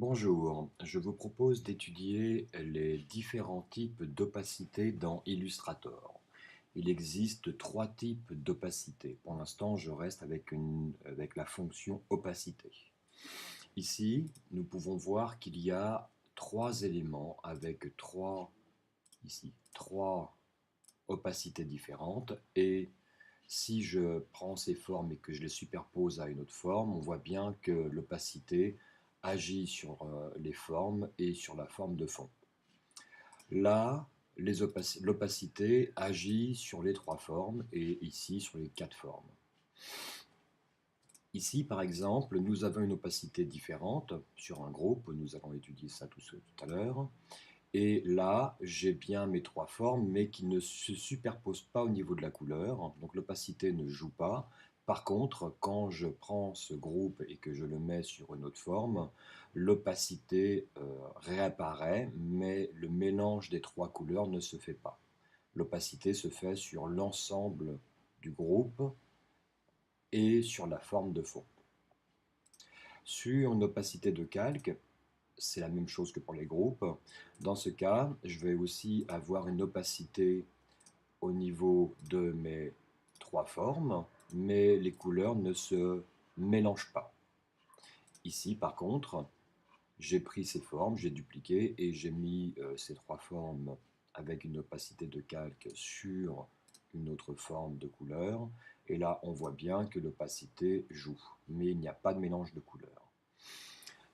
Bonjour, je vous propose d'étudier les différents types d'opacité dans Illustrator. Il existe trois types d'opacité. Pour l'instant, je reste avec la fonction opacité. Ici, nous pouvons voir qu'il y a trois éléments avec trois opacités différentes. Et si je prends ces formes et que je les superpose à une autre forme, on voit bien que l'opacité agit sur les formes et sur la forme de fond. Là, l'opacité agit sur les trois formes et ici sur les quatre formes. Ici, par exemple, nous avons une opacité différente sur un groupe, nous allons étudier ça tout à l'heure. Et là, j'ai bien mes trois formes, mais qui ne se superposent pas au niveau de la couleur. Donc l'opacité ne joue pas. Par contre, quand je prends ce groupe et que je le mets sur une autre forme, l'opacité réapparaît, mais le mélange des trois couleurs ne se fait pas. L'opacité se fait sur l'ensemble du groupe et sur la forme de fond. Sur une opacité de calque, c'est la même chose que pour les groupes. Dans ce cas, je vais aussi avoir une opacité au niveau de mes trois formes, mais les couleurs ne se mélangent pas. Ici, par contre, j'ai pris ces formes, j'ai dupliqué et j'ai mis ces trois formes avec une opacité de calque sur une autre forme de couleur. Et là, on voit bien que l'opacité joue, mais il n'y a pas de mélange de couleurs.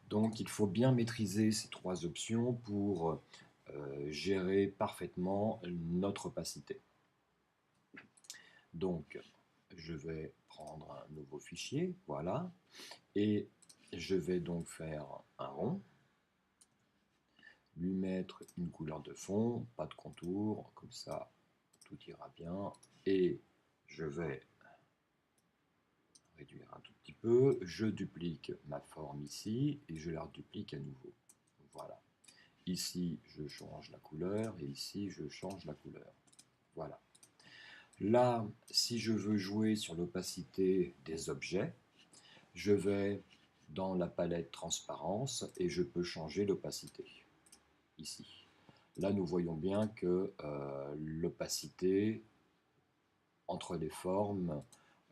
Donc il faut bien maîtriser ces trois options pour gérer parfaitement notre opacité. Donc je vais prendre un nouveau fichier, voilà, et je vais donc faire un rond, lui mettre une couleur de fond, pas de contour, comme ça tout ira bien, et je vais réduire un tout petit peu, je duplique ma forme ici, et je la reduplique à nouveau, voilà. Ici, je change la couleur et ici, je change la couleur. Voilà. Là, si je veux jouer sur l'opacité des objets, je vais dans la palette transparence et je peux changer l'opacité. Ici. Là, nous voyons bien que l'opacité entre les formes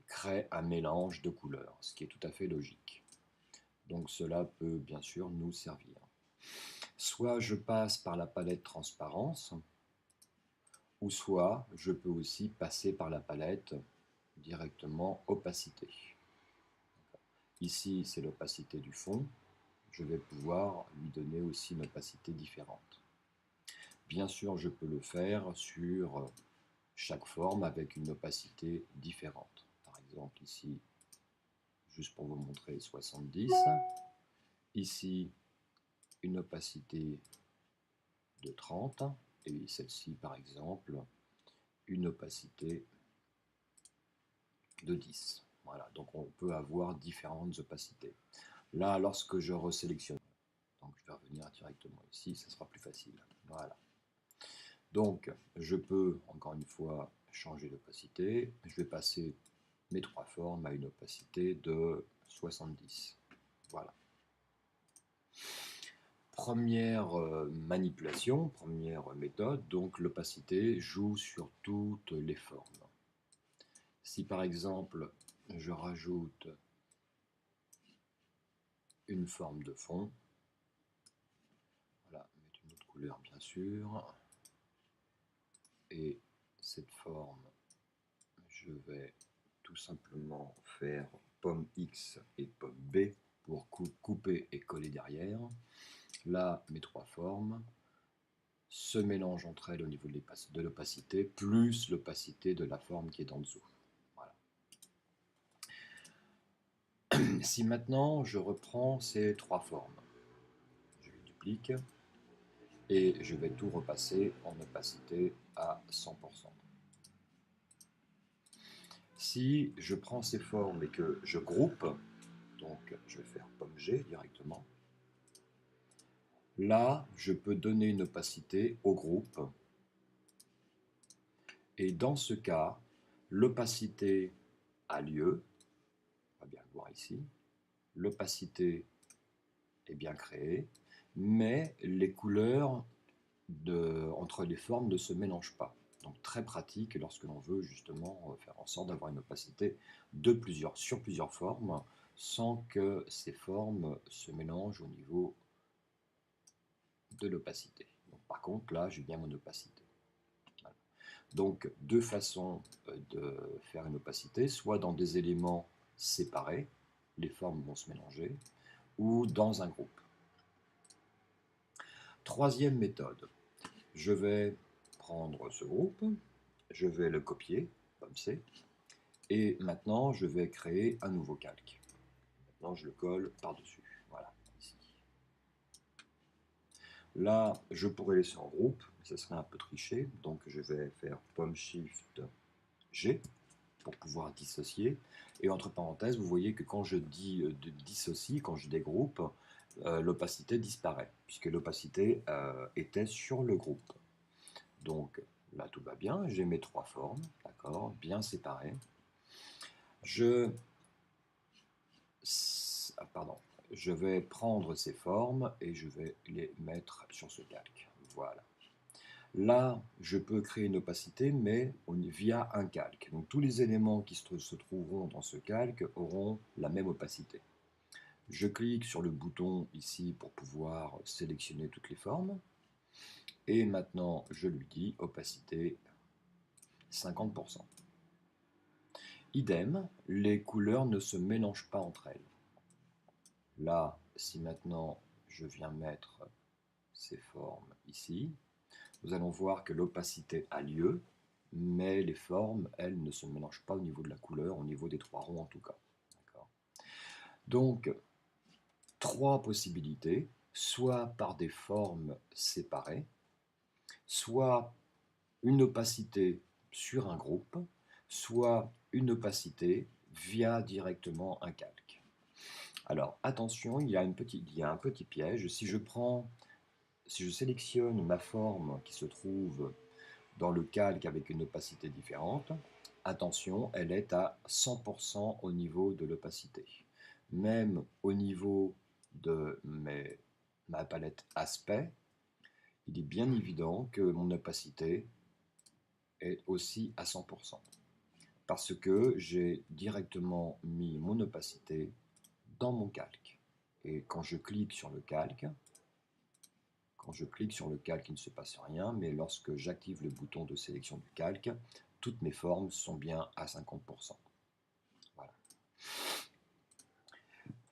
crée un mélange de couleurs, ce qui est tout à fait logique. Donc cela peut bien sûr nous servir. Soit je passe par la palette transparence, ou soit je peux aussi passer par la palette directement opacité. Ici, c'est l'opacité du fond. Je vais pouvoir lui donner aussi une opacité différente. Bien sûr, je peux le faire sur chaque forme avec une opacité différente. Par exemple, ici, juste pour vous montrer, 70. Ici, une opacité de 30. Et celle-ci, par exemple, une opacité de 10. Voilà, donc on peut avoir différentes opacités. Là, lorsque je resélectionne, donc je vais revenir directement ici, ça sera plus facile. Voilà. Donc, je peux, encore une fois, changer d'opacité. Je vais passer mes trois formes à une opacité de 70. Voilà. Première manipulation, première méthode, donc l'opacité joue sur toutes les formes. Si par exemple, je rajoute une forme de fond, voilà, mettre une autre couleur bien sûr, et cette forme, je vais tout simplement faire pomme X et pomme B pour couper et coller derrière. Là, mes trois formes se mélangent entre elles au niveau de l'opacité, plus l'opacité de la forme qui est en dessous. Voilà. Si maintenant je reprends ces trois formes, je les duplique et je vais tout repasser en opacité à 100%. Si je prends ces formes et que je groupe, donc je vais faire pomme G directement, là je peux donner une opacité au groupe et dans ce cas, l'opacité a lieu, on va bien le voir ici, l'opacité est bien créé, mais les couleurs entre les formes ne se mélangent pas. Donc très pratique lorsque l'on veut justement faire en sorte d'avoir une opacité sur plusieurs formes sans que ces formes se mélangent au niveau de l'opacité. Par contre, là, j'ai bien mon opacité. Voilà. Donc, deux façons de faire une opacité, soit dans des éléments séparés, les formes vont se mélanger, ou dans un groupe. Troisième méthode, je vais prendre ce groupe, je vais le copier, comme c'est, et maintenant je vais créer un nouveau calque. Maintenant je le colle par-dessus, voilà, ici. Là, je pourrais laisser en groupe, mais ça serait un peu triché, donc je vais faire Pomme Shift G pour pouvoir dissocier. Et entre parenthèses, vous voyez que quand je dis dissocie, quand je dégroupe, l'opacité disparaît, puisque l'opacité était sur le groupe. Donc là, tout va bien, j'ai mes trois formes, d'accord, bien séparées. Je vais prendre ces formes et je vais les mettre sur ce calque. Voilà. Là, je peux créer une opacité, mais via un calque. Donc tous les éléments qui se trouveront dans ce calque auront la même opacité. Je clique sur le bouton ici pour pouvoir sélectionner toutes les formes. Et maintenant, je lui dis opacité 50%. Idem, les couleurs ne se mélangent pas entre elles. Là, si maintenant je viens mettre ces formes ici, nous allons voir que l'opacité a lieu, mais les formes, elles, ne se mélangent pas au niveau de la couleur, au niveau des trois ronds en tout cas. Donc, trois possibilités, soit par des formes séparées, soit une opacité sur un groupe, soit une opacité via directement un calque. Alors attention, il y a un petit piège. Si je sélectionne ma forme qui se trouve dans le calque avec une opacité différente, attention, elle est à 100% au niveau de l'opacité. Même au niveau de ma palette aspect, il est bien évident que mon opacité est aussi à 100%. Parce que j'ai directement mis mon opacité dans mon calque. Et quand je clique sur le calque, il ne se passe rien, mais lorsque j'active le bouton de sélection du calque, toutes mes formes sont bien à 50%. Voilà.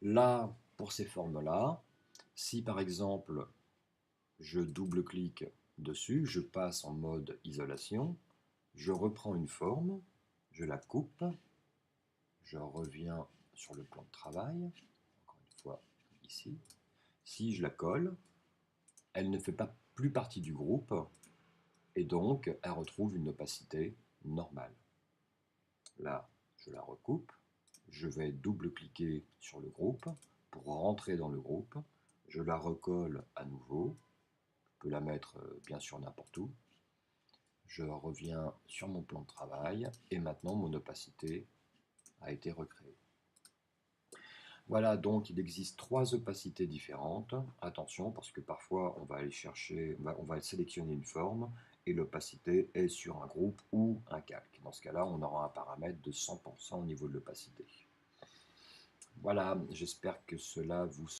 Là, pour ces formes-là, si par exemple je double-clique dessus, je passe en mode isolation, je reprends une forme, je la coupe, je reviens sur le plan de travail, encore une fois ici. Si je la colle, elle ne fait pas plus partie du groupe et donc elle retrouve une opacité normale. Là, je la recoupe, je vais double-cliquer sur le groupe pour rentrer dans le groupe, je la recolle à nouveau, je peux la mettre bien sûr n'importe où, je reviens sur mon plan de travail et maintenant mon opacité a été recréée. Voilà, donc il existe trois opacités différentes. Attention, parce que parfois on va aller chercher, on va sélectionner une forme et l'opacité est sur un groupe ou un calque. Dans ce cas-là, on aura un paramètre de 100% au niveau de l'opacité. Voilà, j'espère que cela vous